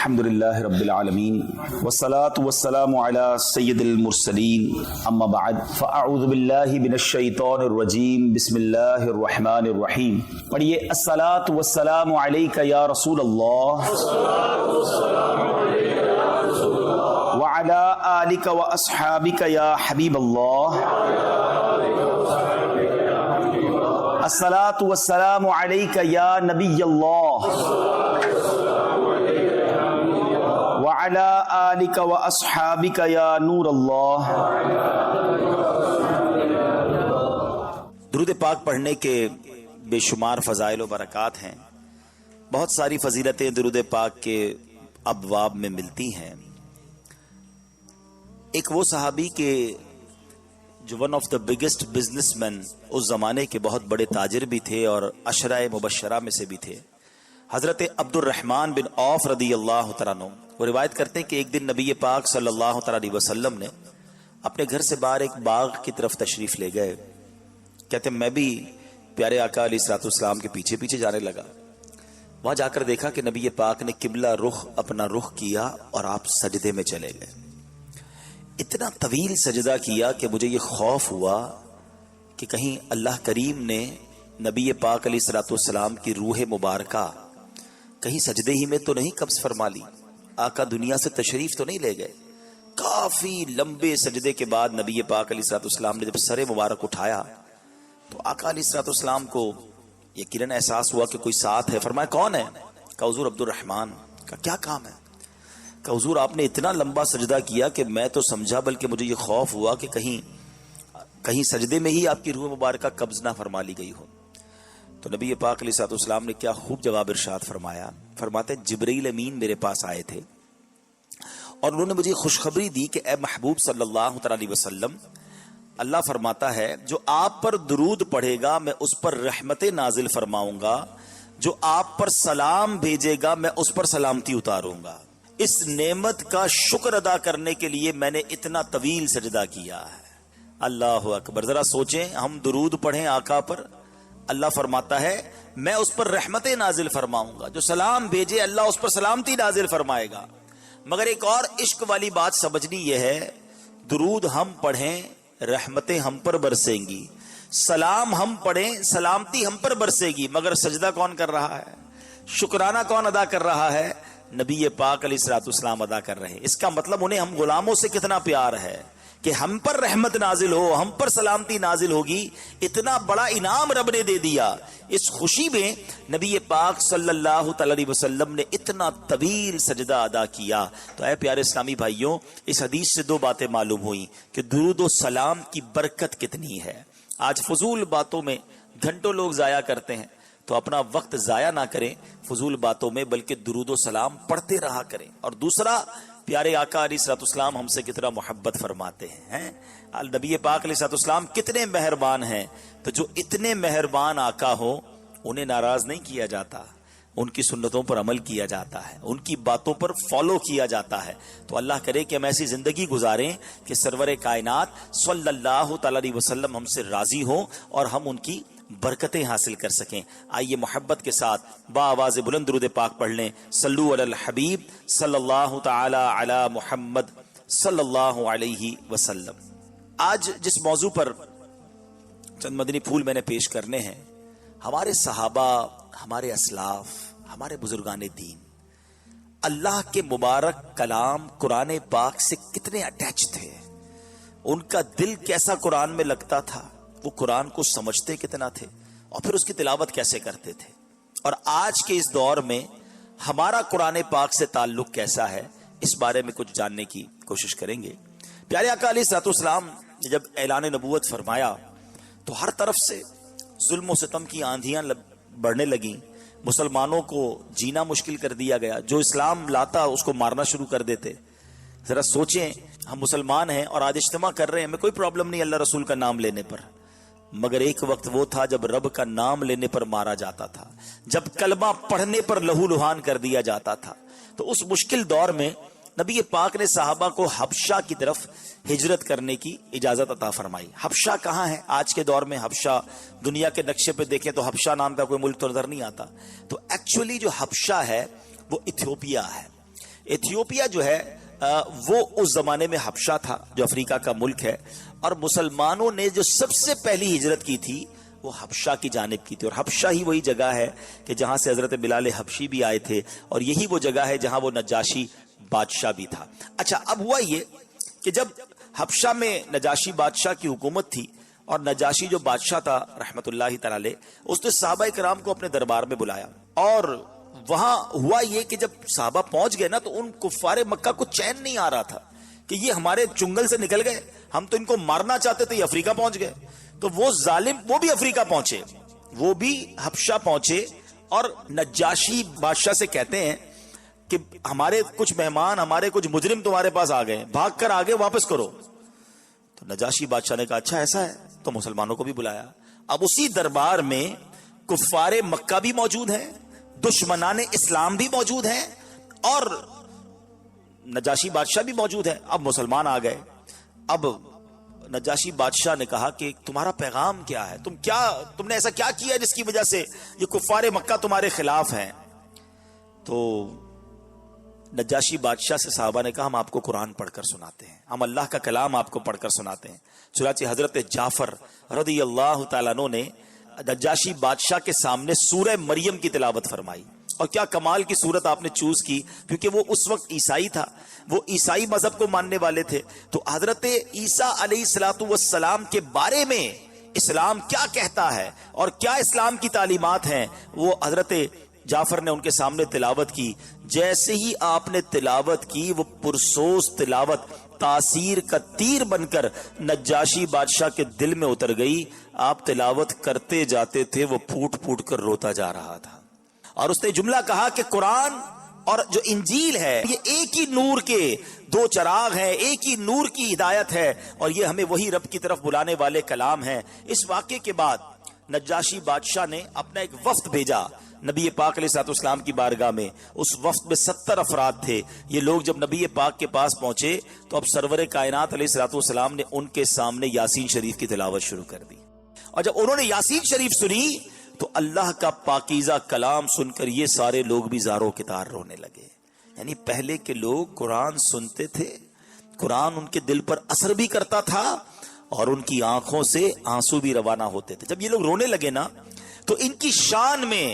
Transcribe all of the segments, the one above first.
الحمد لله رب العالمين والصلاة والسلام على سيد المرسلين أما بعد فأعوذ بالله من الشيطان الرجيم بسم الله الرحمن الرحيم. پڑھیے الصلاة والسلام عليك يا رسول الله وعلى آلك وأصحابك يا حبيب الله. الصلاة والسلام عليك يا نبي الله وعلى آلك وأصحابك يا نور اللہ. درود پاک پڑھنے کے بے شمار فضائل و برکات ہیں. بہت ساری فضیلتیں درود پاک کے ابواب میں ملتی ہیں. ایک وہ صحابی کے جو one of the biggest business man اس زمانے کے بہت بڑے تاجر بھی تھے اور عشرہ مبشرہ میں سے بھی تھے، حضرت عبد الرحمن بن عوف رضی اللہ تعالیٰ عنہ. وہ روایت کرتے ہیں کہ ایک دن نبی پاک صلی اللہ تعالیٰ علیہ وسلم نے اپنے گھر سے باہر ایک باغ کی طرف تشریف لے گئے. کہتے ہیں میں بھی پیارے آقا علیہ الصلوۃ والسلام کے پیچھے پیچھے جانے لگا. وہاں جا کر دیکھا کہ نبی پاک نے قبلہ رخ اپنا رخ کیا اور آپ سجدے میں چلے گئے. اتنا طویل سجدہ کیا کہ مجھے یہ خوف ہوا کہ کہیں اللہ کریم نے نبی پاک علیہ الصلوۃ والسلام کی روح مبارکہ کہیں سجدے ہی میں تو نہیں قبض فرما لی، آقا دنیا سے تشریف تو نہیں لے گئے. کافی لمبے سجدے کے بعد نبی پاک علیہ الصلوۃ والسلام نے جب سر مبارک اٹھایا تو آقا علیہ الصلوۃ والسلام کو یقیناً احساس ہوا کہ کوئی ساتھ ہے. فرمایا کون ہے؟ کہا حضور عبد الرحمن. کہا کیا کام ہے؟ کہ حضور آپ نے اتنا لمبا سجدہ کیا کہ میں تو سمجھا بلکہ مجھے یہ خوف ہوا کہ کہیں سجدے میں ہی آپ کی روح مبارکہ قبض نہ فرما لی گئی ہو. تو نبی پاک علیہ الصلوۃ والسلام نے کیا خوب جواب ارشاد فرمایا. فرماتے ہیں جبرائیل امین میرے پاس آئے تھے اور انہوں نے مجھے خوشخبری دی کہ اے محبوب صلی اللہ تعالی علیہ وسلم، اللہ فرماتا ہے جو آپ پر درود پڑھے گا میں اس پر رحمتیں نازل فرماؤں گا، جو آپ پر سلام بھیجے گا میں اس پر سلامتی اتاروں گا. اس نعمت کا شکر ادا کرنے کے لیے میں نے اتنا طویل سجدہ کیا ہے. اللہ اکبر. ذرا سوچیں، ہم درود پڑھیں آقا پر، اللہ فرماتا ہے میں اس پر رحمتیں نازل فرماؤں گا، جو سلام بھیجے اللہ اس پر سلامتی نازل فرمائے گا. مگر ایک اور عشق والی بات سمجھنی یہ ہے، درود ہم پڑھیں رحمتیں ہم پر برسیں گی، سلام ہم پڑھیں سلامتی ہم پر برسے گی، مگر سجدہ کون کر رہا ہے؟ شکرانہ کون ادا کر رہا ہے؟ نبی پاک علیہ الصلوۃ والسلام ادا کر رہے ہیں. اس کا مطلب انہیں ہم غلاموں سے کتنا پیار ہے کہ ہم پر رحمت نازل ہو، ہم پر سلامتی نازل ہوگی. اتنا بڑا انعام رب نے دے دیا. اس خوشی میں نبی پاک صلی اللہ تعالی علیہ وسلم نے اتنا طویل سجدہ ادا کیا. تو اے پیارے اسلامی بھائیوں، اس حدیث سے دو باتیں معلوم ہوئیں کہ درود و سلام کی برکت کتنی ہے. آج فضول باتوں میں گھنٹوں لوگ ضائع کرتے ہیں، تو اپنا وقت ضائع نہ کریں فضول باتوں میں، بلکہ درود و سلام پڑھتے رہا کریں. اور دوسرا، پیارے آقا علیہ الصلوۃ والسلام ہم سے کتنا محبت فرماتے ہیں. نبی پاک علیہ الصلوۃ والسلام کتنے مہربان ہیں. تو جو اتنے مہربان آقا ہو انہیں ناراض نہیں کیا جاتا، ان کی سنتوں پر عمل کیا جاتا ہے، ان کی باتوں پر فالو کیا جاتا ہے. تو اللہ کرے کہ ہم ایسی زندگی گزاریں کہ سرور کائنات صلی اللہ تعالی علیہ وسلم ہم سے راضی ہوں اور ہم ان کی برکتیں حاصل کر سکیں. آئیے محبت کے ساتھ با آواز بلند درود پاک پڑھ لیں. صلو علی الحبیب صلی اللہ تعالی علی محمد صلی اللہ علیہ وسلم. آج جس موضوع پر چند مدنی پھول میں نے پیش کرنے ہیں، ہمارے صحابہ، ہمارے اسلاف، ہمارے بزرگان دین اللہ کے مبارک کلام قرآن پاک سے کتنے اٹیچ تھے. ان کا دل کیسا قرآن میں لگتا تھا، وہ قرآن کو سمجھتے کتنا تھے اور پھر اس کی تلاوت کیسے کرتے تھے. اور آج کے اس دور میں ہمارا قرآن پاک سے تعلق کیسا ہے، اس بارے میں کچھ جاننے کی کوشش کریں گے. پیارے آقا علیہ الصلوۃ والسلام نے جب اعلان نبوت فرمایا تو ہر طرف سے ظلم و ستم کی آندھیاں بڑھنے لگیں. مسلمانوں کو جینا مشکل کر دیا گیا، جو اسلام لاتا اس کو مارنا شروع کر دیتے. ذرا سوچیں، ہم مسلمان ہیں اور آج اجتماع کر رہے ہیں، ہمیں کوئی پرابلم نہیں اللہ رسول کا نام لینے پر، مگر ایک وقت وہ تھا جب رب کا نام لینے پر مارا جاتا تھا، جب کلمہ پڑھنے پر لہو لہان کر دیا جاتا تھا. تو اس مشکل دور میں نبی پاک نے صحابہ کو حبشہ کی طرف ہجرت کرنے کی اجازت عطا فرمائی. حبشہ کہاں ہے آج کے دور میں؟ حبشہ دنیا کے نقشے پہ دیکھیں تو حبشہ نام کا کوئی ملک تو نظر نہیں آتا. تو ایکچولی جو حبشہ ہے وہ ایتھوپیا ہے. ایتھیوپیا جو ہے وہ اس زمانے میں حبشہ تھا جو افریقہ کا ملک ہے، اور مسلمانوں نے جو سب سے پہلی ہجرت کی تھی وہ حبشہ کی جانب کی تھی، اور حبشہ ہی وہی جگہ ہے کہ جہاں سے حضرت بلال حبشی بھی آئے تھے، اور یہی وہ جگہ ہے جہاں وہ نجاشی بادشاہ بھی تھا۔ اچھا، اب ہوا یہ کہ جب حبشہ میں نجاشی بادشاہ کی حکومت تھی، اور نجاشی جو بادشاہ تھا رحمت اللہ تعالی، اس نے صحابہ کرام کو اپنے دربار میں بلایا، اور وہاں ہوا یہ کہ جب صحابہ پہنچ گئے نا تو ان کفار مکہ کو چین نہیں آ رہا تھا کہ یہ ہمارے چنگل سے نکل گئے، ہم تو ان کو مارنا چاہتے تھے، یہ افریقہ پہنچ گئے۔ تو وہ ظالم وہ بھی افریقہ پہنچے، وہ بھی حبشہ پہنچے، اور نجاشی بادشاہ سے کہتے ہیں کہ ہمارے کچھ مہمان، ہمارے کچھ مجرم تمہارے پاس آ گئے، بھاگ کر آگے واپس کرو۔ تو نجاشی بادشاہ نے کہا اچھا ایسا ہے، تو مسلمانوں کو بھی بلایا۔ اب اسی دربار میں کفار مکہ بھی موجود ہیں، دشمنان اسلام بھی موجود ہیں، اور نجاشی بادشاہ بھی موجود ہے۔ اب مسلمان آ گئے۔ اب نجاشی بادشاہ نے کہا کہ تمہارا پیغام کیا ہے، تم نے ایسا کیا کیا جس کی وجہ سے یہ کفار مکہ تمہارے خلاف ہیں؟ تو نجاشی بادشاہ سے صحابہ نے کہا ہم آپ کو قرآن پڑھ کر سناتے ہیں، ہم اللہ کا کلام آپ کو پڑھ کر سناتے ہیں۔ چنانچہ حضرت جعفر رضی اللہ تعالیٰ عنہ نے نجاشی بادشاہ کے سامنے سورہ مریم کی تلاوت فرمائی، اور کیا کمال کی صورت آپ نے چوز کی، کیونکہ وہ اس وقت عیسائی تھا، وہ عیسائی مذہب کو ماننے والے تھے۔ تو حضرت عیسیٰ علیہ السلام کے بارے میں اسلام کیا کہتا ہے اور کیا اسلام کی تعلیمات ہیں، وہ حضرت جعفر نے ان کے سامنے تلاوت کی۔ جیسے ہی آپ نے تلاوت کی، وہ پرسوز تلاوت تاثیر کا تیر بن کر نجاشی بادشاہ کے دل میں اتر گئی۔ آپ تلاوت کرتے جاتے تھے، وہ پھوٹ پھوٹ کر روتا جا رہا تھا، اور اس نے جملہ کہا کہ قرآن اور جو انجیل ہے یہ ایک ہی نور کے دو چراغ ہیں، ایک ہی نور کی ہدایت ہے، اور یہ ہمیں وہی رب کی طرف بلانے والے کلام ہیں۔ اس واقعے کے بعد نجاشی بادشاہ نے اپنا ایک وفد بھیجا نبی پاک علیہ السلام کی بارگاہ میں۔ اس وفد میں 70 افراد تھے۔ یہ لوگ جب نبی پاک کے پاس پہنچے تو اب سرور کائنات علیہ السلام نے ان کے سامنے یاسین شریف کی تلاوت شروع کر دی، اور جب انہوں نے یاسین شریف سنی تو اللہ کا پاکیزہ کلام سن کر یہ سارے لوگ بھی زاروں کے تار رونے لگے۔ یعنی پہلے کے لوگ قرآن سنتے تھے، قرآن ان کے دل پر اثر بھی کرتا تھا، اور ان کی آنکھوں سے آنسو بھی روانہ ہوتے تھے۔ جب یہ لوگ رونے لگے نا تو ان کی شان میں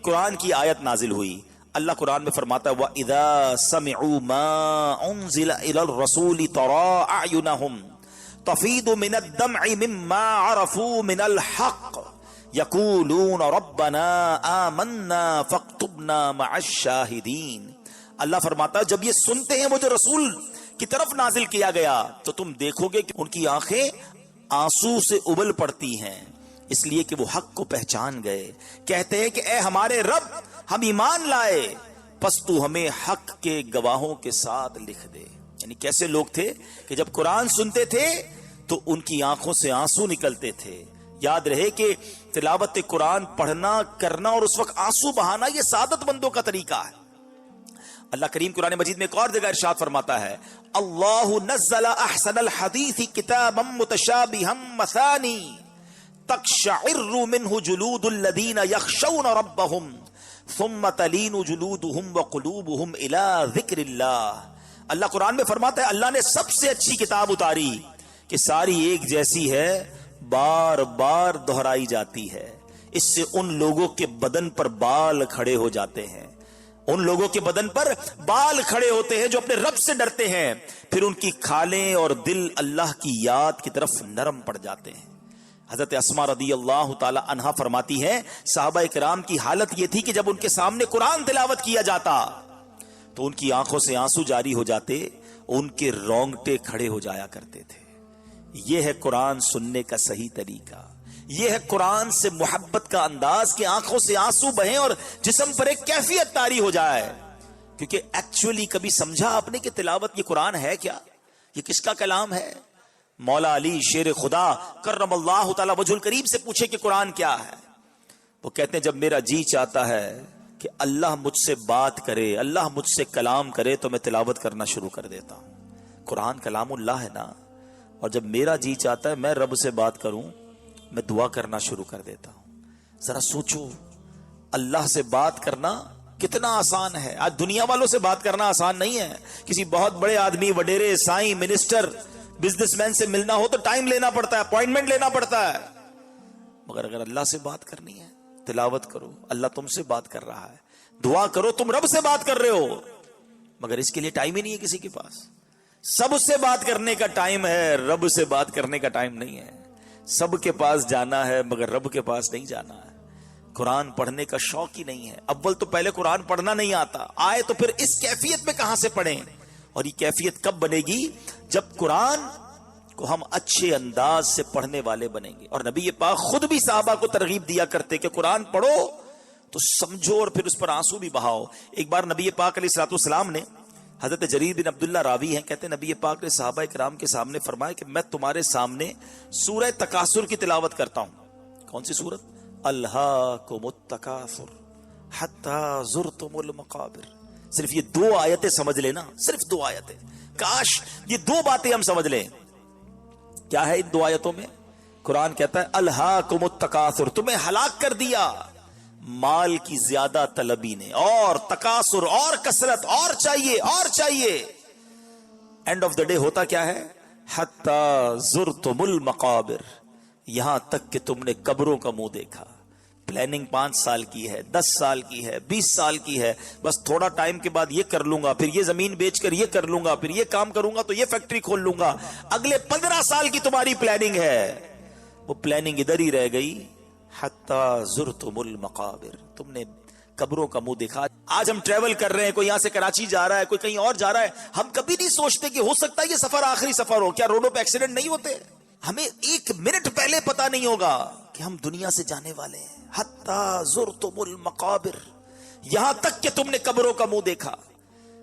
قرآن کی آیت نازل ہوئی۔ اللہ قرآن میں فرماتا ہے وَإِذَا سَمِعُوا مَا أُنزِلَ إِلَى الرَّسُولِ تَرَىٰ أَعْيُنَهُمْ تَفِيضُ مِنَ الدَّمْعِ مِمَّا عَرَفُوا مِنَ الْحَقِّ يَقُولُونَ رَبَّنَا آمَنَّا فَاكْتُبْنَا مَعَ الشَّاهِدِينَ۔ اللہ فرماتا ہے جب یہ سنتے ہیں وہ جو رسول کی طرف نازل کیا گیا تو تم دیکھو گے کہ ان کی آنکھیں آنسو سے ابل پڑتی ہیں، اس لیے کہ وہ حق کو پہچان گئے۔ کہتے ہیں کہ اے ہمارے رب، ہم ایمان لائے، پس تو ہمیں حق کے گواہوں کے ساتھ لکھ دے۔ یعنی کیسے لوگ تھے کہ جب قرآن سنتے تھے تو ان کی آنکھوں سے آنسو نکلتے تھے۔ یاد رہے کہ تلاوت قرآن پڑھنا، کرنا اور اس وقت آنسو بہانا یہ سعادت مندوں کا طریقہ ہے۔ اللہ کریم قرآن مجید میں ایک اور جگہ ارشاد فرماتا ہے اللہ نزل احسن الحدیث کتابا متشابہا مثانی تقشعر منہ جلود الذین یخشون ربہم ثم تلین جلودہم وقلوبہم الی ذکر اللہ۔ اللہ قرآن میں فرماتا ہے اللہ نے سب سے اچھی کتاب اتاری کہ ساری ایک جیسی ہے، بار بار دہرائی جاتی ہے، اس سے ان لوگوں کے بدن پر بال کھڑے ہو جاتے ہیں، ان لوگوں کے بدن پر بال کھڑے ہوتے ہیں جو اپنے رب سے ڈرتے ہیں، پھر ان کی کھالیں اور دل اللہ کی یاد کی طرف نرم پڑ جاتے ہیں۔ حضرت اسماء رضی اللہ تعالی عنہا فرماتی ہے صحابہ کرام کی حالت یہ تھی کہ جب ان کے سامنے قرآن تلاوت کیا جاتا تو ان کی آنکھوں سے آنسو جاری ہو جاتے، ان کے رونگٹے کھڑے ہو جایا کرتے تھے۔ یہ ہے قرآن سننے کا صحیح طریقہ، یہ ہے قرآن سے محبت کا انداز کہ آنکھوں سے آنسو بہیں اور جسم پر ایک کیفیت طاری ہو جائے، کیونکہ ایکچولی کبھی سمجھا آپ نے کہ تلاوت یہ قرآن ہے کیا، یہ کس کا کلام ہے؟ مولا علی شیر خدا کرم اللہ تعالی وجہ الکریم سے پوچھے کہ قرآن کیا ہے، وہ کہتے ہیں جب میرا جی چاہتا ہے کہ اللہ مجھ سے بات کرے، اللہ مجھ سے کلام کرے تو میں تلاوت کرنا شروع کر دیتا ہوں۔ قرآن کلام اللہ ہے نا، اور جب میرا جی چاہتا ہے میں رب سے بات کروں میں دعا کرنا شروع کر دیتا ہوں۔ ذرا سوچو، اللہ سے بات کرنا کتنا آسان ہے. آج دنیا والوں سے بات کرنا آسان نہیں ہے. کسی بہت بڑے آدمی, وڈیرے, سائیں, منسٹر, بزنس مین سے ملنا ہو تو ٹائم لینا پڑتا ہے, اپوائنٹمنٹ لینا پڑتا ہے. مگر اگر اللہ سے بات کرنی ہے, تلاوت کرو, اللہ تم سے بات کر رہا ہے. دعا کرو, تم رب سے بات کر رہے ہو, مگر اس کے لیے ٹائم ہی نہیں ہے کسی کے پاس. سب سے بات کرنے کا ٹائم ہے, رب سے بات کرنے کا ٹائم نہیں ہے. سب کے پاس جانا ہے مگر رب کے پاس نہیں جانا ہے. قرآن پڑھنے کا شوق ہی نہیں ہے. اول تو پہلے قرآن پڑھنا نہیں آتا, آئے تو پھر اس کیفیت میں کہاں سے پڑھیں. اور یہ کیفیت کب بنے گی؟ جب قرآن کو ہم اچھے انداز سے پڑھنے والے بنیں گے. اور نبی پاک خود بھی صحابہ کو ترغیب دیا کرتے کہ قرآن پڑھو تو سمجھو اور پھر اس پر آنسو بھی بہاؤ. ایک بار نبی پاک علیہ الصلوۃ والسلام نے, حضرت جریر بن عبداللہ راوی ہیں, کہتے ہیں نبی پاک نے صحابہ کرام کے سامنے فرمایا کہ میں تمہارے سامنے سورہ تکاثر کی تلاوت کرتا ہوں. کون سی سورت؟ الہاکم التکاثر حتی زرتم المقابر. صرف یہ 2 آیتیں سمجھ لینا, صرف 2 آیتیں. کاش یہ 2 باتیں ہم سمجھ لیں. کیا ہے ان 2 آیتوں میں؟ قرآن کہتا ہے الہاکم التکاثر, تمہیں ہلاک کر دیا مال کی زیادہ طلبی نے, اور تکاثر, اور کثرت, اور چاہیے, اور چاہیے. اینڈ آف دا ڈے ہوتا کیا ہے؟ حتی زرتم المقابر, یہاں تک کہ تم نے قبروں کا منہ دیکھا. پلاننگ 5 سال کی ہے, 10 سال کی ہے, 20 سال کی ہے, بس تھوڑا ٹائم کے بعد یہ کر لوں گا, پھر یہ زمین بیچ کر یہ کر لوں گا, پھر یہ کام کروں گا تو یہ فیکٹری کھول لوں گا. اگلے 15 سال کی تمہاری پلاننگ ہے, وہ پلاننگ ادھر ہی رہ گئی. حتی زرتم المقابر, تم نے قبروں کا منہ دیکھا. آج ہم ٹریول کر رہے ہیں, کوئی یہاں سے کراچی جا رہا ہے, کوئی کہیں اور جا رہا ہے, ہم کبھی نہیں سوچتے کہ ہو سکتا ہے یہ سفر آخری سفر ہو. کیا روڈوں پہ ایکسیڈنٹ نہیں ہوتے؟ ہمیں 1 منٹ پہلے پتا نہیں ہوگا کہ ہم دنیا سے جانے والے ہیں. حتی زرتم المقابر, یہاں تک کہ تم نے قبروں کا منہ دیکھا.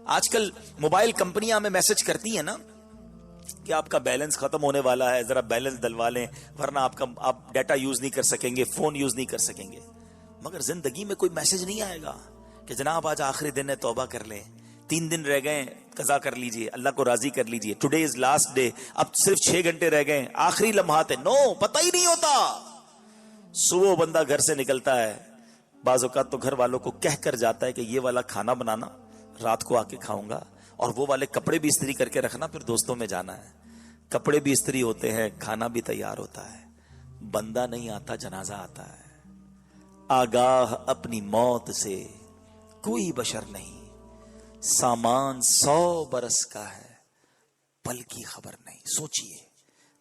آج کل موبائل کمپنیاں ہمیں میسج کرتی ہیں نا کہ آپ کا بیلنس ختم ہونے والا ہے, ذرا بیلنس ڈلوا لیں ورنہ آپ ڈیٹا یوز نہیں کر سکیں گے, فون یوز نہیں کر سکیں گے. مگر زندگی میں کوئی میسج نہیں آئے گا کہ جناب آج آخری دن ہے, توبہ کر لیں, 3 دن رہ گئے, قضا کر لیجئے, اللہ کو راضی کر لیجئے, ٹوڈے از لاسٹ ڈے, اب صرف 6 گھنٹے رہ گئے, آخری لمحات ہے. نو, پتہ ہی نہیں ہوتا. صبح بندہ گھر سے نکلتا ہے, بعض اوقات تو گھر والوں کو کہہ کر جاتا ہے کہ یہ والا کھانا بنانا, رات کو آ کے کھاؤں گا, اور وہ والے کپڑے بھی استری کر کے رکھنا, پھر دوستوں میں جانا ہے. کپڑے بھی استری ہوتے ہیں, کھانا بھی تیار ہوتا ہے, بندہ نہیں آتا, جنازہ آتا ہے. آگاہ اپنی موت سے کوئی بشر نہیں, سامان 100 برس کا ہے, پل کی خبر نہیں. سوچئے,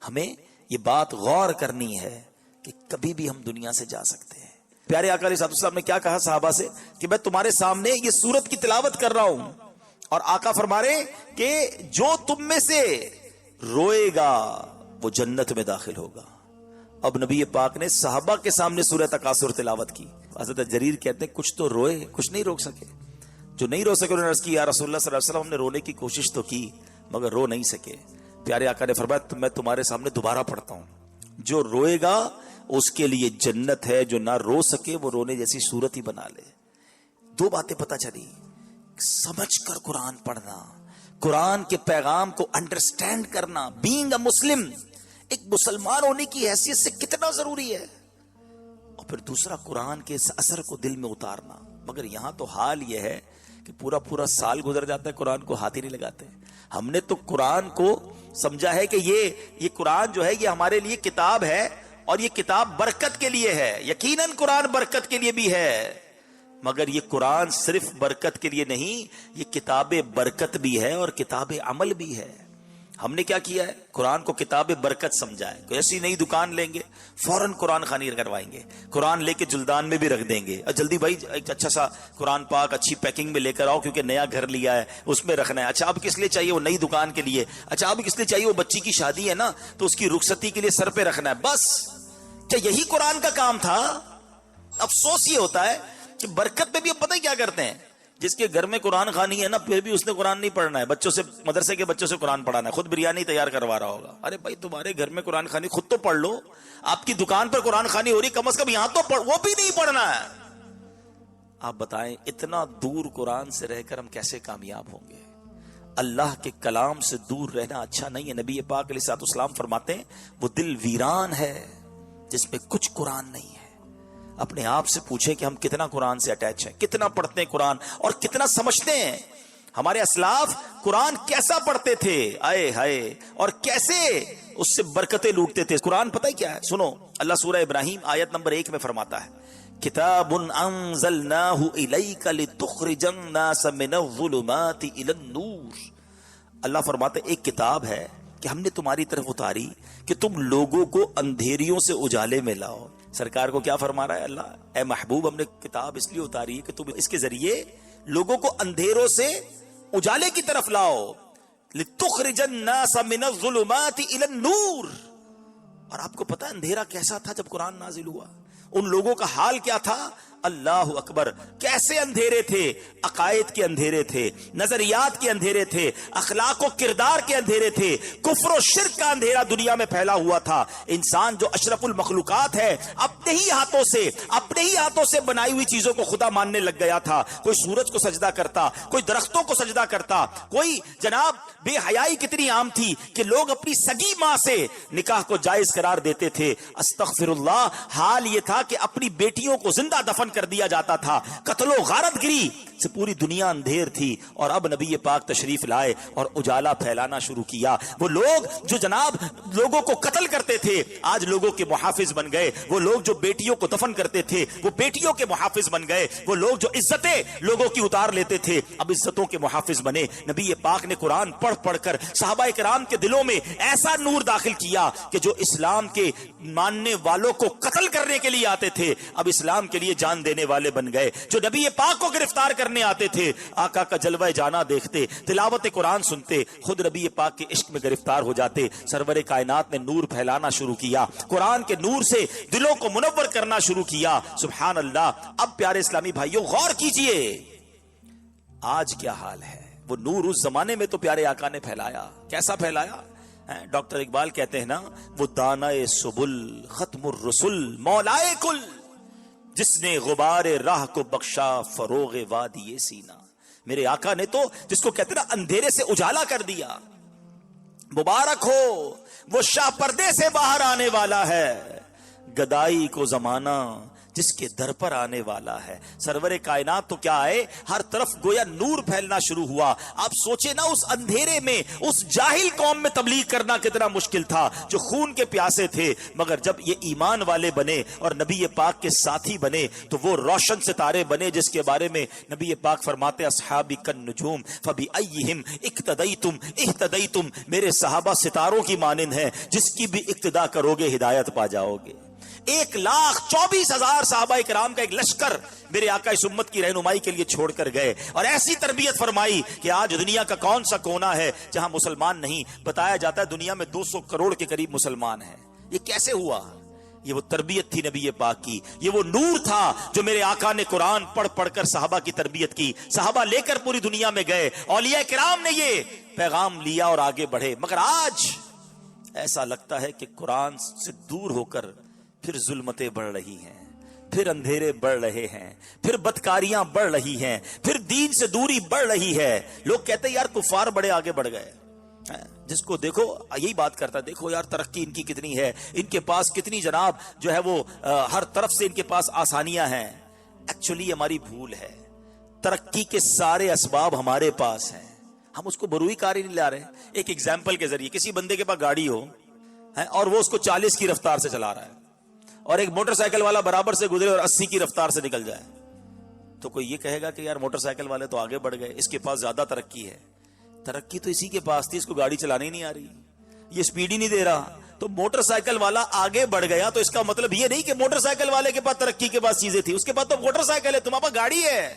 ہمیں یہ بات غور کرنی ہے کہ کبھی بھی ہم دنیا سے جا سکتے ہیں. پیارے آقا علیہ الصلوۃ والسلام نے کیا کہا صحابہ سے کہ میں تمہارے سامنے یہ سورت کی تلاوت کر رہا ہوں, اور آقا فرما رہے کہ جو تم میں سے روئے گا وہ جنت میں داخل ہوگا. اب نبی پاک نے صحابہ کے سامنے سورہ تکاثر تلاوت کی. حضرت جریر کہتے ہیں کچھ تو روئے, کچھ نہیں روک سکے. جو نہیں رو سکے انہوں نے عرض کی یا رسول اللہ صلی اللہ علیہ وسلم, ہم نے رونے کی کوشش تو کی مگر رو نہیں سکے. پیارے آقا نے فرمایا میں تمہارے سامنے دوبارہ پڑھتا ہوں, جو روئے گا اس کے لیے جنت ہے, جو نہ رو سکے وہ رونے جیسی صورت ہی بنا لے. 2 باتیں پتہ چلی, سمجھ کر قرآن پڑھنا, قرآن کے پیغام کو انڈرسٹینڈ کرنا, بینگ اے مسلم, ایک مسلمان ہونے کی حیثیت سے کتنا ضروری ہے. اور پھر دوسرا, قرآن کے اس اثر کو دل میں اتارنا. مگر یہاں تو حال یہ ہے کہ پورا سال گزر جاتا ہے, قرآن کو ہاتھ ہی نہیں لگاتے. ہم نے تو قرآن کو سمجھا ہے کہ یہ قرآن جو ہے یہ ہمارے لیے کتاب ہے, اور یہ کتاب برکت کے لیے ہے. یقیناً قرآن برکت کے لیے بھی ہے, مگر یہ قرآن صرف برکت کے لیے نہیں, یہ کتاب برکت بھی ہے اور کتاب عمل بھی ہے. ہم نے کیا کیا ہے, قرآن کو کتاب برکت سمجھا ہے. کوئی ایسی نئی دکان لیں گے, فوراً قرآن خوانی کروائیں گے, قرآن لے کے جلدان میں بھی رکھ دیں گے, اور جلدی بھائی ایک اچھا سا قرآن پاک اچھی پیکنگ میں لے کر آؤ کیونکہ نیا گھر لیا ہے, اس میں رکھنا ہے. اچھا اب کس لیے چاہیے, وہ نئی دکان کے لیے. اچھا اب کس لیے چاہیے, وہ بچی کی شادی ہے نا تو اس کی رخصتی کے لیے سر پہ رکھنا ہے. بس کیا یہی قرآن کا کام تھا؟ افسوس یہ ہوتا ہے کہ برکت میں بھی اب پتہ ہی کیا کرتے ہیں, جس کے گھر میں قرآن خوانی ہے نا پھر بھی اس نے قرآن نہیں پڑھنا ہے, بچوں سے, مدرسے کے بچوں سے قرآن پڑھانا ہے, خود بریانی تیار کروا رہا ہوگا. ارے بھائی تمہارے گھر میں قرآن خوانی خود تو پڑھ لو, آپ کی دکان پر قرآن خوانی ہو رہی, کم از کم یہاں تو وہ بھی نہیں پڑھنا ہے. آپ بتائیں اتنا دور قرآن سے رہ کر ہم کیسے کامیاب ہوں گے؟ اللہ کے کلام سے دور رہنا اچھا نہیں ہے. نبی پاک علیہ الصلوۃ والسلام فرماتے ہیں وہ دل ویران ہے جس میں کچھ قرآن نہیں ہے. اپنے آپ سے پوچھیں کہ ہم کتنا قرآن سے اٹیچ ہیں، کتنا پڑھتے ہیں قرآن اور کتنا سمجھتے ہیں. ہمارے اسلاف قرآن کیسا پڑھتے تھے، آئے ہائے، اور کیسے اس سے برکتیں لوٹتے تھے. قرآن پتہ ہی کیا ہے؟ سنو، اللہ سورہ ابراہیم آیت نمبر 1 میں فرماتا ہے کتاب انزلناہ الیک لتخرج الناس من الظلمات الی النور. اللہ فرماتے ایک کتاب ہے کہ ہم نے تمہاری طرف اتاری کہ تم لوگوں کو اندھیریوں سے اجالے میں لاؤ. سرکار کو کیا فرما رہا ہے اللہ؟ اے محبوب، ہم نے کتاب اس لیے اتاری ہے کہ تم اس کے ذریعے لوگوں کو اندھیروں سے اجالے کی طرف لاؤ. لتخرج الناس من الظلمات الی النور. اور آپ کو پتا اندھیرا کیسا تھا جب قرآن نازل ہوا؟ ان لوگوں کا حال کیا تھا؟ اللہ اکبر، کیسے اندھیرے تھے. عقائد کے اندھیرے تھے، نظریات کے اندھیرے تھے، اخلاق و کردار کے اندھیرے تھے، کفر و شرک کا اندھیرا دنیا میں پھیلا ہوا تھا. انسان جو اشرف المخلوقات ہے اپنے ہی ہاتھوں سے بنائی ہوئی چیزوں کو خدا ماننے لگ گیا تھا. کوئی سورج کو سجدہ کرتا، کوئی درختوں کو سجدہ کرتا، کوئی جناب بے حیائی کتنی عام تھی کہ لوگ اپنی سگی ماں سے نکاح کو جائز قرار دیتے تھے. استغفر اللہ، حال یہ تھا کہ اپنی بیٹیوں کو زندہ دفن کر دیا جاتا تھا. قتل و غارت گری سے پوری دنیا اندھیر تھی. اور اب نبی پاک تشریف لائے اور اجالا پھیلانا شروع کیا. وہ لوگ جو جناب لوگوں کو قتل کرتے تھے آج لوگوں کے محافظ بن گئے. وہ لوگ جو بیٹیوں کو دفن کرتے تھے وہ بیٹیوں کے محافظ بن گئے. وہ لوگ جو عزتیں لوگوں کی اتار لیتے تھے اب عزتوں کے محافظ بنے. نبی پاک نے قرآن پڑھ کر صحابہ کرام کے دلوں میں ایسا نور داخل کیا کہ جو اسلام کے ماننے والوں کو قتل کرنے کے لیے آتے تھے اب اسلام کے لیے جان دینے والے بن گئے. جو نبی پاک کو گرفتار کرنے آتے تھے آقا کا جلوہ جانا دیکھتے، تلاوت قرآن سنتے، خود نبی پاک کے عشق میں گرفتار ہو جاتے. سرور کائنات نے نور پھیلانا شروع کیا، قرآن کے نور سے دلوں کو منور کرنا شروع کیا. سبحان اللہ. اب پیارے اسلامی بھائیوں غور کیجئے آج کیا حال ہے. وہ نور اس زمانے میں تو پیارے آقا نے پھیلایا. کیسا پھیلایا؟ ڈاکٹر اقبال کہتے ہیں نا، وہ دانہ سبل ختم الرسل مولائے کل، جس نے غبار راہ کو بخشا فروغ وادی سینا. میرے آقا نے تو جس کو کہتے ہیں نا اندھیرے سے اجالا کر دیا. مبارک ہو وہ شاہ پردے سے باہر آنے والا ہے، گدائی کو زمانہ جس کے در پر آنے والا ہے. سرور کائنات تو کیا ہے، ہر طرف گویا نور پھیلنا شروع ہوا. آپ سوچے نا اس اندھیرے میں اس جاہل قوم میں تبلیغ کرنا کتنا مشکل تھا جو خون کے پیاسے تھے، مگر جب یہ ایمان والے بنے اور نبی پاک کے ساتھی بنے تو وہ روشن ستارے بنے جس کے بارے میں نبی پاک فرماتے اصحابی کالنجوم فبأیہم اقتدیتم اہتدیتم. میرے صحابہ ستاروں کی مانند ہیں، جس کی بھی اقتدا کرو گے ہدایت پا جاؤ گے. 1,24,000 صحابہ کرام کا ایک لشکر میرے آقا اس امت کی رہنمائی کے لیے چھوڑ کر گئے اور ایسی تربیت فرمائی کہ آج دنیا کا کون سا کونا ہے جہاں مسلمان نہیں. بتایا جاتا ہے دنیا میں 200 کروڑ کے قریب مسلمان ہیں. یہ کیسے ہوا؟ یہ وہ تربیت تھی نبی پاک کی، یہ وہ نور تھا جو میرے آقا نے قرآن پڑھ کر صحابہ کی تربیت کی. صحابہ لے کر پوری دنیا میں گئے، اولیاء کرام نے یہ پیغام لیا اور آگے بڑھے. مگر آج ایسا لگتا ہے کہ قرآن سے دور ہو کر پھر ظلمتیں بڑھ رہی ہیں، پھر اندھیرے بڑھ رہے ہیں، پھر بدکاریاں بڑھ رہی ہیں، پھر دین سے دوری بڑھ رہی ہے. لوگ کہتے ہیں یار کفار بڑے آگے بڑھ گئے. جس کو دیکھو یہی بات کرتا ہے، دیکھو یار ترقی ان کی کتنی ہے، ان کے پاس کتنی جناب جو ہے وہ ہر طرف سے ان کے پاس آسانیاں ہیں. ایکچولی ہماری بھول ہے. ترقی کے سارے اسباب ہمارے پاس ہیں، ہم اس کو بروئی کاری نہیں لا رہے. ایک ایگزامپل کے ذریعے کسی بندے کے پاس گاڑی ہو اور وہ اس کو 40 کی رفتار سے چلا رہا ہے اور ایک موٹر سائیکل والا برابر سے گزرے اور 80 کی رفتار سے نکل جائے تو کوئی یہ کہے گا کہ یار موٹر سائیکل والے تو آگے بڑھ گئے، اس کے پاس زیادہ ترقی ہے. ترقی تو اسی کے پاس تھی، اس کو گاڑی چلانے نہیں آ رہی، یہ سپیڈ ہی نہیں دے رہا. تو موٹر سائیکل والا آگے بڑھ گیا تو اس کا مطلب یہ نہیں کہ موٹر سائیکل والے کے پاس ترقی کے پاس چیزیں تھی، اس کے پاس تو موٹر سائیکل ہے، تمہارے پاس گاڑی ہے.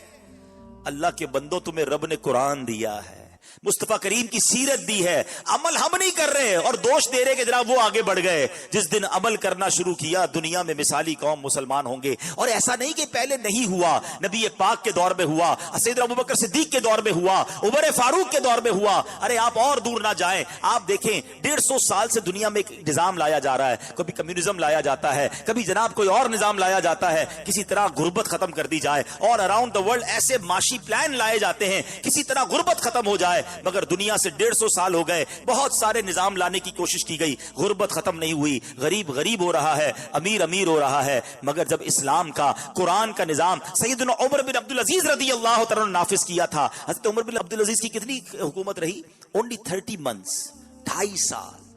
اللہ کے بندوں تمہیں رب نے قرآن دیا ہے، مصطفیٰ کریم کی سیرت دی ہے، عمل ہم نہیں کر رہے اور دوش دے رہے کہ جناب وہ آگے بڑھ گئے. جس دن عمل کرنا شروع کیا دنیا میں مثالی قوم مسلمان ہوں گے. اور ایسا نہیں کہ پہلے نہیں ہوا، نبی پاک کے دور میں ہوا، سیدنا ابوبکر صدیق کے دور میں ہوا، عمر فاروق کے دور میں ہوا. ارے آپ اور دور نہ جائیں، آپ دیکھیں 150 سال سے دنیا میں ایک نظام لایا جا رہا ہے. کبھی کمیونزم لایا جاتا ہے، کبھی جناب کوئی اور نظام لایا جاتا ہے، کسی طرح غربت ختم کر دی جائے. اور اراؤنڈ دا ورلڈ ایسے معاشی پلان لائے جاتے ہیں کسی طرح غربت ختم ہو جائے. مگر دنیا سے 150 سال ہو گئے، بہت سارے نظام لانے کی کوشش کی گئی، غربت ختم نہیں ہوئی، غریب غریب ہو رہا ہے، امیر امیر ہو رہا ہے، مگر جب اسلام کا، قرآن کا نظام سیدنا عمر بن عبدالعزیز رضی اللہ تعالیٰ نے نافذ کیا تھا۔ حضرت عمر بن عبدالعزیز کی کتنی حکومت رہی؟ only 30 months، 2.5 سال،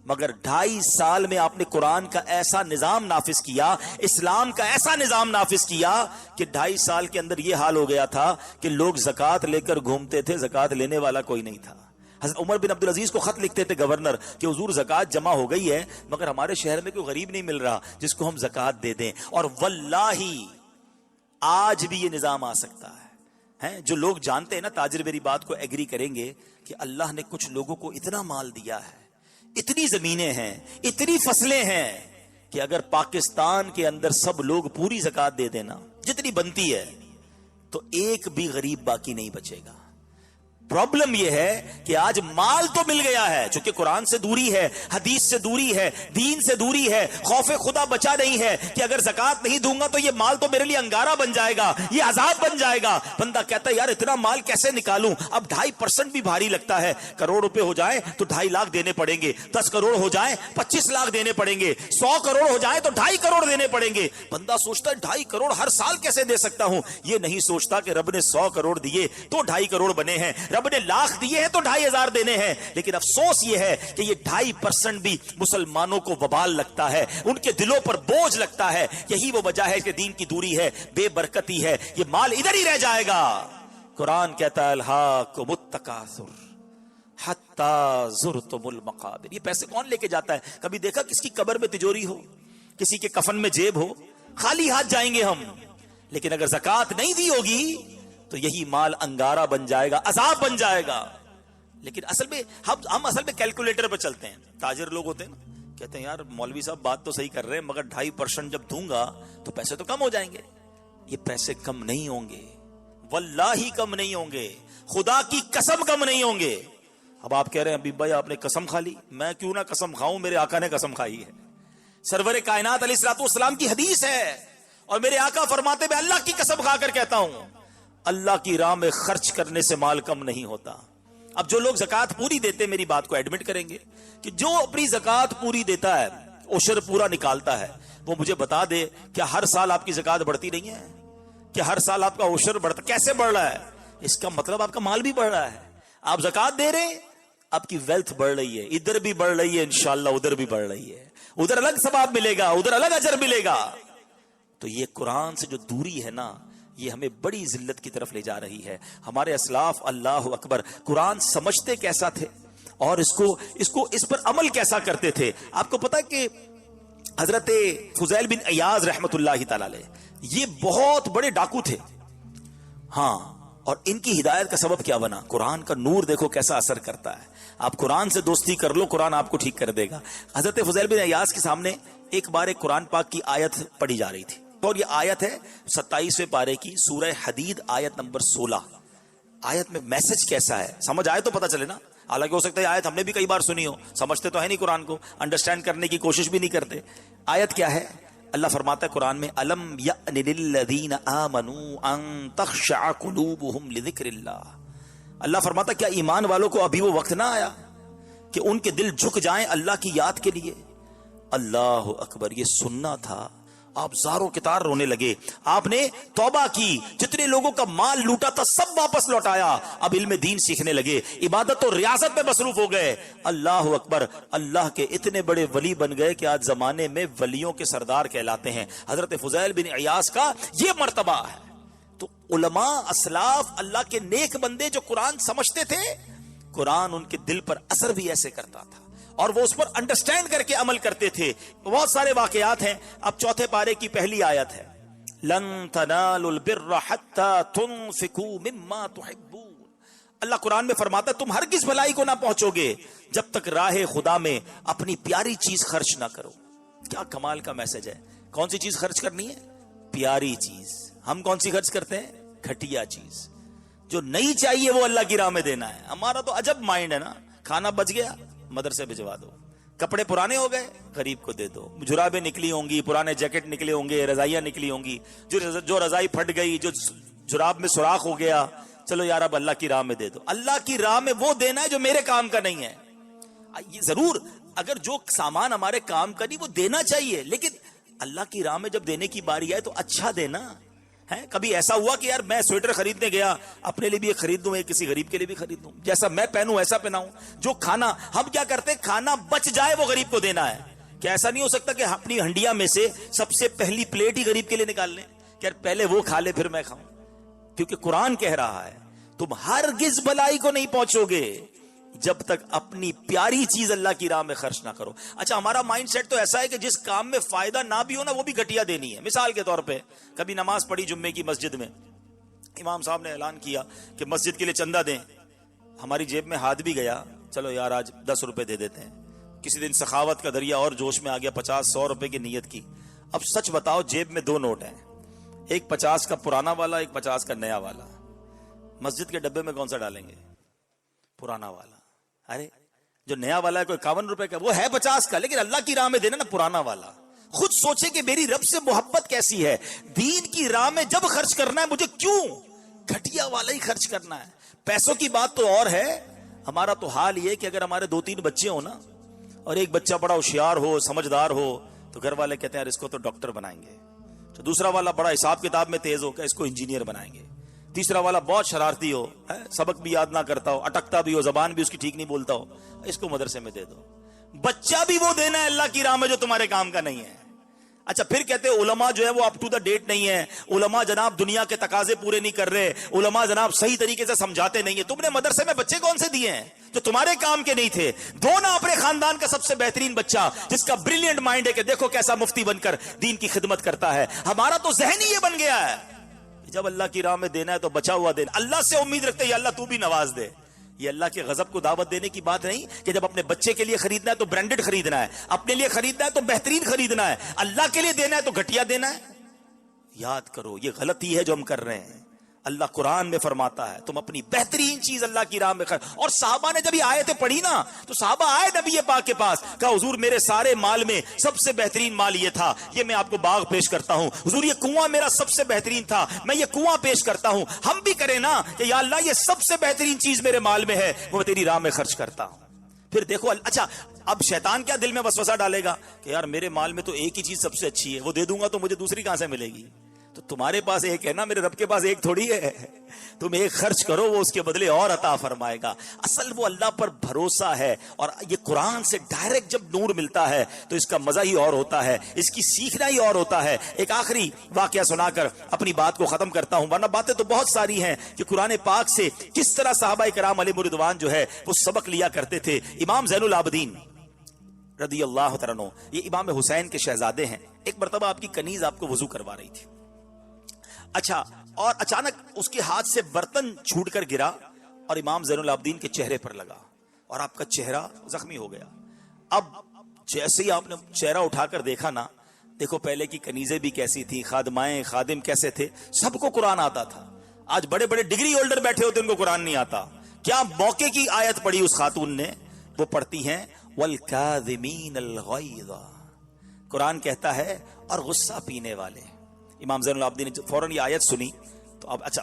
مگر 2.5 سال میں آپ نے قرآن کا ایسا نظام نافذ کیا، اسلام کا ایسا نظام نافذ کیا کہ 2.5 سال کے اندر یہ حال ہو گیا تھا کہ لوگ زکوٰۃ لے کر گھومتے تھے، زکوٰۃ لینے والا کوئی نہیں تھا۔ حضرت عمر بن عبدالعزیز کو خط لکھتے تھے گورنر کہ حضور زکوٰۃ جمع ہو گئی ہے، مگر ہمارے شہر میں کوئی غریب نہیں مل رہا جس کو ہم زکوٰۃ دے دیں، اور واللہ آج بھی یہ نظام آ سکتا ہے۔ جو لوگ جانتے ہیں نا، تاجر میری بات کو ایگری کریں گے کہ اللہ نے کچھ لوگوں کو اتنا مال دیا ہے، اتنی زمینیں ہیں، اتنی فصلیں ہیں کہ اگر پاکستان کے اندر سب لوگ پوری زکوٰۃ دے دینا جتنی بنتی ہے تو ایک بھی غریب باقی نہیں بچے گا۔ پرابلم یہ ہے کہ آج مال تو مل گیا ہے، چونکہ قرآن سے دوری ہے، حدیث سے دوری ہے، دین سے دوری ہے، خوف خدا بچا نہیں ہے کہ اگر زکوٰۃ نہیں دوں گا تو یہ مال تو میرے لیے انگارہ بن جائے گا، یہ عذاب بن جائے گا۔ بندہ کہتا ہے یار اتنا مال کیسے نکالوں؟ اب 2.5% بھی بھاری لگتا ہے، کروڑ روپے ہو جائیں تو 2.5 لاکھ دینے پڑیں گے، 10 کروڑ ہو جائیں 25 لاکھ دینے پڑیں گے، 100 کروڑ ہو جائیں تو 2.5 کروڑ دینے پڑیں گے۔ بندہ سوچتا ہے 2.5 کروڑ ہر سال کیسے دے سکتا ہوں؟ یہ نہیں سوچتا کہ رب نے 100 کروڑ دیے تو 2.5 کروڑ بنے ہیں، رب نے لاکھ دیے ہیں تو 2,500 دینے ہیں۔ لیکن افسوس یہ ہے کہ یہ 2.5% بھی مسلمانوں کو وبال لگتا ہے، ان کے دلوں پر بوجھ لگتا ہے۔ یہی وہ وجہ ہے کہ دین کی دوری ہے، بے برکتی ہے، یہ مال ادھر ہی رہ جائے گا۔ قرآن کہتا ہے الہاکم التکاثر حتی زرتم المقابر۔ یہ پیسے کون لے کے جاتا ہے؟ کبھی دیکھا کس کی قبر میں تجوری ہو، کسی کے کفن میں جیب ہو؟ خالی ہاتھ جائیں گے ہم، لیکن اگر زکوٰۃ نہیں دی ہوگی تو یہی مال انگارہ بن جائے گا، عذاب بن جائے گا۔ لیکن اصل میں ہم اصل میں کیلکولیٹر پہ چلتے ہیں۔ تاجر لوگ ہوتے ہیں نا، کہتے ہیں یار مولوی صاحب بات تو صحیح کر رہے ہیں، مگر 2.5% جب دوں گا تو پیسے تو کم ہو جائیں گے۔ یہ پیسے کم نہیں ہوں گے، واللہ کم نہیں ہوں گے، خدا کی قسم کم نہیں ہوں گے۔ اب آپ کہہ رہے ہیں ابھی بھائی آپ نے قسم کھا لی، میں کیوں نہ قسم کھاؤں، میرے آقا نے قسم کھائی ہے، سرور کائنات علیہ الصلوۃ والسلام کی حدیث ہے، اور میرے آقا فرماتے میں اللہ کی قسم کھا کر کہتا ہوں اللہ کی راہ میں خرچ کرنے سے مال کم نہیں ہوتا۔ اب جو لوگ زکوٰۃ پوری دیتے، میری بات کو ایڈمٹ کریں گے کہ جو اپنی زکوٰۃ پوری دیتا ہے، عشر پورا نکالتا ہے، وہ مجھے بتا دے کیا ہر سال آپ کی زکوٰۃ بڑھتی نہیں ہے؟ کہ ہر سال آپ کا عشر بڑھتا؟ کیسے بڑھ رہا ہے؟ اس کا مطلب آپ کا مال بھی بڑھ رہا ہے، آپ زکوٰۃ دے رہے ہیں، آپ کی ویلتھ بڑھ رہی ہے، ادھر بھی بڑھ رہی ہے، انشاءاللہ ادھر بھی بڑھ رہی ہے، ادھر الگ ثواب ملے گا، ادھر الگ اجر ملے گا۔ تو یہ قرآن سے جو دوری ہے نا، یہ ہمیں بڑی ذلت کی طرف لے جا رہی ہے۔ ہمارے اسلاف اللہ اکبر قرآن سمجھتے کیسا تھے اور اس پر عمل کیسا کرتے تھے۔ آپ کو پتا کہ حضرت فضیل بن عیاض رحمت اللہ تعالی علیہ یہ بہت بڑے ڈاکو تھے، ہاں، اور ان کی ہدایت کا سبب کیا بنا؟ قرآن کا نور دیکھو کیسا اثر کرتا ہے۔ آپ قرآن سے دوستی کر لو، قرآن آپ کو ٹھیک کر دے گا۔ حضرت فضیل بن عیاض کے سامنے ایک بار ایک قرآن پاک کی آیت پڑھی جا رہی تھی، اور یہ آیت ہے 27ویں پارے کی سورہ حدید آیت نمبر 16۔ آیت میں میسج کیسا ہے سمجھ آئے تو پتہ چلے نا، حالانکہ ہو سکتا ہے آیت ہم نے بھی کئی بار سنی ہو، سمجھتے تو ہے نہیں قرآن کو، انڈرسٹینڈ کرنے کی کوشش بھی نہیں کرتے۔ آیت کیا ہے؟ اللہ فرماتا ہے قرآن میں الم یأن للذین آمنوا ان تخشع قلوبہم لذکر اللہ۔ اللہ فرماتا کیا ایمان والوں کو ابھی وہ وقت نہ آیا کہ ان کے دل جھک جائیں اللہ کی یاد کے لیے؟ اللہ اکبر، یہ سننا تھا۔ آپ زاروں کے تار رونے لگے، آپ نے توبہ کی، جتنے لوگوں کا مال لوٹا تھا سب واپس لوٹایا، اب علم دین سیکھنے لگے، عبادت اور ریاضت میں مصروف ہو گئے۔ اللہ اکبر، اللہ کے اتنے بڑے ولی بن گئے کہ آج زمانے میں ولیوں کے سردار کہلاتے ہیں۔ حضرت فضیل بن عیاض کا یہ مرتبہ ہے۔ تو علماء اسلاف اللہ کے نیک بندے جو قرآن سمجھتے تھے، قرآن ان کے دل پر اثر بھی ایسے کرتا تھا اور وہ اس پر انڈرسٹینڈ کر کے عمل کرتے تھے۔ بہت سارے واقعات ہیں۔ اب 4 پارے کی پہلی آیت ہے لن تنالوا البر حتى تنفقوا مما تحبون۔ اللہ قرآن میں فرماتا ہے تم ہرگز بھلائی کو نہ پہنچو گے جب تک راہ خدا میں اپنی پیاری چیز خرچ نہ کرو۔ کیا کمال کا میسج ہے۔ کون سی چیز خرچ کرنی ہے؟ پیاری چیز۔ ہم کون سی خرچ کرتے ہیں؟ گھٹیا چیز جو نہیں چاہیے وہ اللہ کی راہ میں دینا ہے۔ ہمارا تو عجب مائنڈ ہے نا، کھانا بچ گیا مدرسے بھجوا دو، کپڑے پرانے ہو گئے غریب کو دے دو، جرابیں نکلی ہوں گی، پرانے جیکٹ نکلے ہوں گے، رضائیاں نکلی ہوں گی، جو رضائی پھٹ گئی، جو جراب میں سوراخ ہو گیا، چلو یار اب اللہ کی راہ میں دے دو. اللہ کی راہ میں وہ دینا ہے جو میرے کام کا نہیں ہے. یہ ضرور اگر جو سامان ہمارے کام کا نہیں وہ دینا چاہیے, لیکن اللہ کی راہ میں جب دینے کی باری آئے تو اچھا دینا ہے. کبھی ایسا ہوا کہ یار میں سویٹر خریدنے گیا, اپنے لیے بھی ایک خرید دوں, ایک کسی غریب کے لیے بھی خرید دوں, جیسا میں پہنوں ایسا پہناؤں. جو کھانا ہم کیا کرتے ہیں, کھانا بچ جائے وہ غریب کو دینا ہے. کیا ایسا نہیں ہو سکتا کہ اپنی ہنڈیا میں سے سب سے پہلی پلیٹ ہی غریب کے لیے نکال لیں کہ یار پہلے وہ کھا لے پھر میں کھاؤں؟ کیونکہ قرآن کہہ رہا ہے تم ہرگز بھلائی کو نہیں پہنچو گے جب تک اپنی پیاری چیز اللہ کی راہ میں خرچ نہ کرو. اچھا, ہمارا مائنڈ سیٹ تو ایسا ہے کہ جس کام میں فائدہ نہ بھی ہو نا وہ بھی گھٹیا دینی ہے. مثال کے طور پہ کبھی نماز پڑھی جمعے کی مسجد میں, امام صاحب نے اعلان کیا کہ مسجد کے لیے چندہ دیں. ہماری جیب میں ہاتھ بھی گیا, چلو یار آج 10 روپے دے دیتے ہیں. کسی دن سخاوت کا دریا اور جوش میں آ گیا, 50-100 روپے کی نیت کی. اب سچ بتاؤ جیب میں 2 نوٹ ہیں, ایک 50 کا پرانا والا, ایک 50 کا نیا والا. مسجد کے ڈبے میں کون سا ڈالیں گے؟ پرانا والا. ارے جو نیا والا ہے کوئی 51 روپے کا, وہ ہے 50 کا, لیکن اللہ کی راہ میں دینا نا پرانا والا. خود سوچے کہ میری رب سے محبت کیسی ہے. دین کی راہ میں جب خرچ کرنا ہے مجھے کیوں گھٹیا والا ہی خرچ کرنا ہے. پیسوں کی بات تو اور ہے. ہمارا تو حال یہ کہ اگر ہمارے 2-3 بچے ہوں نا اور ایک بچہ بڑا ہوشیار ہو, سمجھدار ہو, تو گھر والے کہتے ہیں یار اس کو تو ڈاکٹر بنائیں گے. تو دوسرا والا بڑا حساب کتاب میں تیز ہو کہ اس کو انجینئر بنائیں گے. تیسرا والا بہت شرارتی ہو, سبق بھی یاد نہ کرتا ہو, اٹکتا بھی ہو, زبان بھی اس کی ٹھیک نہیں بولتا ہو, اس کو مدرسے میں دے دو. بچہ بھی وہ دینا ہے اللہ کی راہ میں جو تمہارے کام کا نہیں ہے. اچھا, پھر کہتے ہیں علماء جو ہے وہ اپ ٹو دا ڈیٹ نہیں ہے, علماء جناب دنیا کے تقاضے پورے نہیں کر رہے, علماء جناب صحیح طریقے سے سمجھاتے نہیں ہیں. تم نے مدرسے میں بچے کون سے دیے ہیں جو تمہارے کام کے نہیں تھے؟ دو نا اپنے خاندان کا سب سے بہترین بچہ جس کا بریلینٹ مائنڈ ہے کہ دیکھو کیسا مفتی بن کر دین کی خدمت کرتا ہے. ہمارا تو ذہن ہی یہ بن گیا ہے جب اللہ کی راہ میں دینا ہے تو بچا ہوا دینا. اللہ سے امید رکھتے ہیں اللہ تو بھی نواز دے. یہ اللہ کے غضب کو دعوت دینے کی بات نہیں کہ جب اپنے بچے کے لیے خریدنا ہے تو برانڈڈ خریدنا ہے, اپنے لیے خریدنا ہے تو بہترین خریدنا ہے, اللہ کے لیے دینا ہے تو گھٹیا دینا ہے. یاد کرو یہ غلطی ہے جو ہم کر رہے ہیں. اللہ قرآن میں فرماتا ہے تم اپنی بہترین چیز اللہ کی راہ میں اور صحابہ نے جب یہ آیتیں پڑھی نا تو صحابہ آئے نبی پاک کے پاس, کہا حضور میرے سارے مال میں سب سے بہترین مال یہ تھا, یہ میں آپ کو باغ پیش کرتا ہوں. حضور یہ کنواں میرا سب سے بہترین تھا, میں یہ کنواں پیش کرتا ہوں. ہم بھی کریں نا کہ یا اللہ یہ سب سے بہترین چیز میرے مال میں ہے, وہ میں تیری راہ میں خرچ کرتا ہوں. پھر دیکھو اچھا اب شیطان کیا دل میں وسوسہ ڈالے گا کہ یار میرے مال میں تو ایک ہی چیز سب سے اچھی ہے, وہ دے دوں گا تو مجھے دوسری کہاں سے ملے گی؟ تو تمہارے پاس ایک ہے نا, میرے رب کے پاس ایک تھوڑی ہے. تم ایک خرچ کرو وہ اس کے بدلے اور عطا فرمائے گا. اصل وہ اللہ پر بھروسہ ہے. اور یہ قرآن سے ڈائریکٹ جب نور ملتا ہے تو اس کا مزہ ہی اور ہوتا ہے, اس کی سیکھنا ہی اور ہوتا ہے. ایک آخری واقعہ سنا کر اپنی بات کو ختم کرتا ہوں, ورنہ باتیں تو بہت ساری ہیں کہ قرآن پاک سے کس طرح صحابہ کرام علیہ رضوان جو ہے وہ سبق لیا کرتے تھے. امام زین العابدین رضی اللہ تعالیٰ عنہ, یہ امام حسین کے شہزادے ہیں. ایک مرتبہ آپ کی کنیز آپ کو وضو کروا رہی تھی. اچھا, اور اچانک اس کے ہاتھ سے برتن چھوٹ کر گرا اور امام زین العابدین کے چہرے پر لگا اور آپ کا چہرہ زخمی ہو گیا. اب جیسے ہی آپ نے چہرہ اٹھا کر دیکھا نا, دیکھو پہلے کی کنیزیں بھی کیسی تھی, خادمائیں خادم کیسے تھے, سب کو قرآن آتا تھا. آج بڑے بڑے ڈگری ہولڈر بیٹھے ہوتے ان کو قرآن نہیں آتا. کیا موقع کی آیت پڑھی اس خاتون نے, وہ پڑھتی ہیں والکاظمین الغیظ. قرآن کہتا ہے اور غصہ پینے والے. امام زین العابدین نے فوراً یہ آیت سنی تو اب اچھا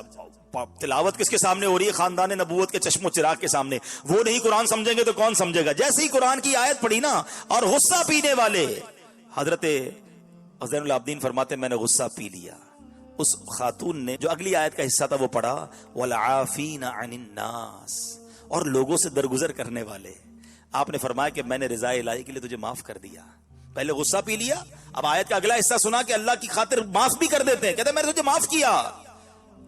تلاوت کس کے سامنے ہو رہی ہے؟ خاندان نبوت کے چشم و چراغ کے سامنے. وہ نہیں قرآن سمجھیں گے تو کون سمجھے گا؟ جیسے ہی قرآن کی آیت پڑھی نا اور غصہ پینے والے, حضرت زین العابدین فرماتے میں نے غصہ پی لیا. اس خاتون نے جو اگلی آیت کا حصہ تھا وہ پڑھا والعافین عن الناس, اور لوگوں سے درگزر کرنے والے. آپ نے فرمایا کہ میں نے رضا الہی کے لیے تجھے معاف کر دیا. پہلے غصہ پی لیا, اب آیت کا اگلا حصہ سنا کہ اللہ کی خاطر معاف بھی کر دیتے ہیں, کہتے ہیں میں نے تجھے معاف کیا.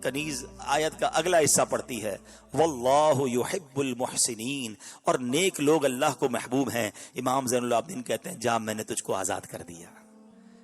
کنیز آیت کا اگلا حصہ پڑھتی ہے واللہ یحب المحسنین, اور نیک لوگ اللہ کو محبوب ہیں. امام زین العابدین کہتے ہیں جا میں نے تجھ کو آزاد کر دیا,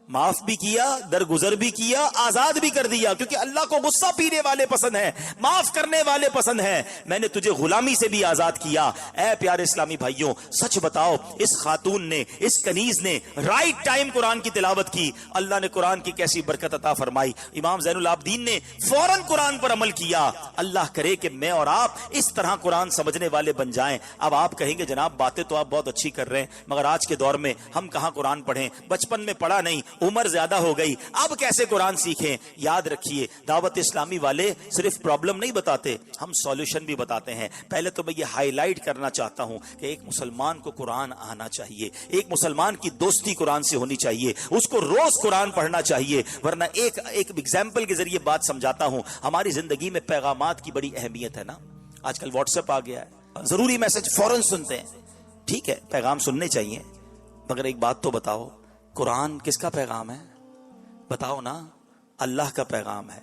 معاف بھی کیا, درگزر بھی کیا, آزاد بھی کر دیا, کیونکہ اللہ کو غصہ پینے والے پسند ہیں, معاف کرنے والے پسند ہیں. میں نے تجھے غلامی سے بھی آزاد کیا. اے پیارے اسلامی بھائیوں, سچ بتاؤ اس خاتون نے, اس کنیز نے رائٹ ٹائم قرآن کی تلاوت کی, اللہ نے قرآن کی کیسی برکت عطا فرمائی. امام زین العابدین نے فوراً قرآن پر عمل کیا. اللہ کرے کہ میں اور آپ اس طرح قرآن سمجھنے والے بن جائیں. اب آپ کہیں گے جناب باتیں تو آپ بہت اچھی کر رہے ہیں, مگر آج کے دور میں ہم کہاں قرآن پڑھیں, بچپن میں پڑھا نہیں, عمر زیادہ ہو گئی، اب کیسے قرآن سیکھیں؟ یاد رکھیے دعوت اسلامی والے صرف پرابلم نہیں بتاتے، ہم سولوشن بھی بتاتے ہیں۔ پہلے تو میں یہ ہائی لائٹ کرنا چاہتا ہوں کہ ایک مسلمان کو قرآن آنا چاہیے، ایک مسلمان کی دوستی قرآن سے ہونی چاہیے، اس کو روز قرآن پڑھنا چاہیے، ورنہ ایک ایگزامپل کے ذریعے بات سمجھاتا ہوں۔ ہماری زندگی میں پیغامات کی بڑی اہمیت ہے نا، آج کل واٹس ایپ آ گیا ہے، ضروری میسج فوراً سنتے ہیں، ٹھیک ہے پیغام سننے چاہیے، مگر ایک بات تو بتاؤ، قرآن کس کا پیغام ہے؟ بتاؤ نا، اللہ کا پیغام ہے۔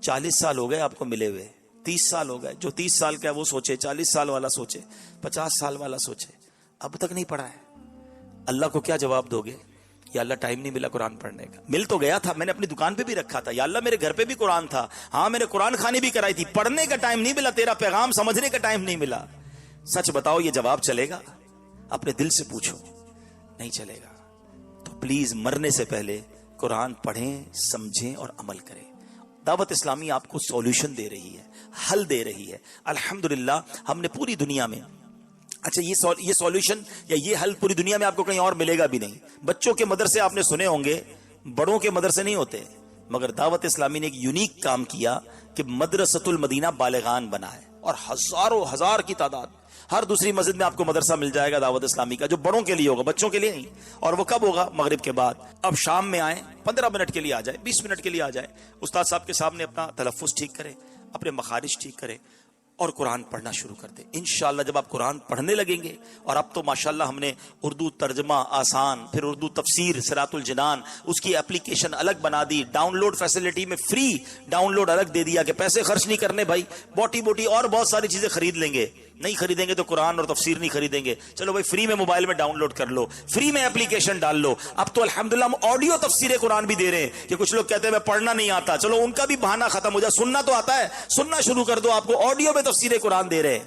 40 سال ہو گئے آپ کو ملے ہوئے، 30 سال ہو گئے، جو 30 سال کا ہے وہ سوچے، 40 سال والا سوچے، 50 سال والا سوچے، اب تک نہیں پڑھا ہے۔ اللہ کو کیا جواب دو گے؟ یا اللہ ٹائم نہیں ملا قرآن پڑھنے کا۔ مل تو گیا تھا، میں نے اپنی دکان پہ بھی رکھا تھا، یا اللہ میرے گھر پہ بھی قرآن تھا، ہاں میں نے قرآن خوانی بھی کرائی تھی، پڑھنے کا ٹائم نہیں ملا، تیرا پیغام سمجھنے کا ٹائم نہیں ملا۔ سچ بتاؤ یہ جواب چلے گا؟ اپنے دل سے پوچھو، نہیں چلے گا۔ تو پلیز مرنے سے پہلے قرآن پڑھیں، سمجھیں اور عمل کریں۔ دعوت اسلامی آپ کو سولوشن دے رہی ہے، حل دے رہی ہے۔ الحمدللہ ہم نے پوری دنیا میں، اچھا یہ سولوشن یا یہ حل پوری دنیا میں آپ کو کہیں اور ملے گا بھی نہیں۔ بچوں کے مدرسے آپ نے سنے ہوں گے، بڑوں کے مدرسے نہیں ہوتے، مگر دعوت اسلامی نے ایک یونیک کام کیا کہ مدرسۃ المدینہ بالغان بنا ہے، اور ہزاروں ہزار کی تعداد، ہر دوسری مسجد میں آپ کو مدرسہ مل جائے گا دعوت اسلامی کا، جو بڑوں کے لیے ہوگا، بچوں کے لیے نہیں۔ اور وہ کب ہوگا؟ مغرب کے بعد۔ اب شام میں آئیں، 15 منٹ کے لیے آ جائے، 20 منٹ کے لیے آ جائے، استاد صاحب کے سامنے اپنا تلفظ ٹھیک کرے، اپنے مخارج ٹھیک کرے اور قرآن پڑھنا شروع کر دیں۔ انشاءاللہ جب آپ قرآن پڑھنے لگیں گے، اور اب تو ماشاءاللہ ہم نے اردو ترجمہ آسان، پھر اردو تفسیر صراط الجنان، اس کی اپلیکیشن الگ بنا دی، ڈاؤن لوڈ فیسلٹی میں فری ڈاؤن لوڈ الگ دے دیا کہ پیسے خرچ نہیں کرنے بھائی، بوٹی اور بہت ساری چیزیں خرید لیں گے، نہیں خریدیں گے تو قرآن اور تفسیر نہیں خریدیں گے، چلو بھائی فری میں موبائل میں ڈاؤن لوڈ کر لو، فری میں اپلیکیشن ڈال لو۔ اب تو الحمدللہ ہم آڈیو تفسیر قرآن بھی دے رہے ہیں، کہ کچھ لوگ کہتے ہیں میں پڑھنا نہیں آتا، چلو ان کا بھی بہانہ ختم ہو جائے، سننا تو آتا ہے، سننا شروع کر دو، آپ کو آڈیو میں تفسیر قرآن دے رہے ہیں۔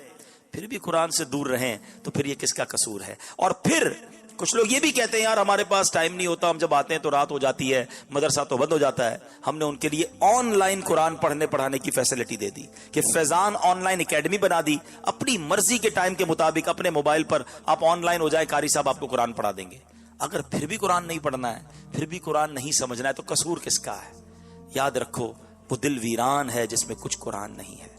پھر بھی قرآن سے دور رہیں تو پھر یہ کس کا قصور ہے؟ اور پھر کچھ لوگ یہ بھی کہتے ہیں یار ہمارے پاس ٹائم نہیں ہوتا، ہم جب آتے ہیں تو رات ہو جاتی ہے، مدرسہ تو بند ہو جاتا ہے۔ ہم نے ان کے لیے آن لائن قرآن پڑھانے کی فیسلٹی دے دی کہ فیضان آن لائن اکیڈمی بنا دی، اپنی مرضی کے ٹائم کے مطابق اپنے موبائل پر آپ آن لائن ہو جائے، قاری صاحب آپ کو قرآن پڑھا دیں گے۔ اگر پھر بھی قرآن نہیں پڑھنا ہے، پھر بھی قرآن نہیں سمجھنا ہے، تو قصور کس کا ہے؟ یاد رکھو وہ دل ویران ہے جس میں کچھ قرآن نہیں ہے۔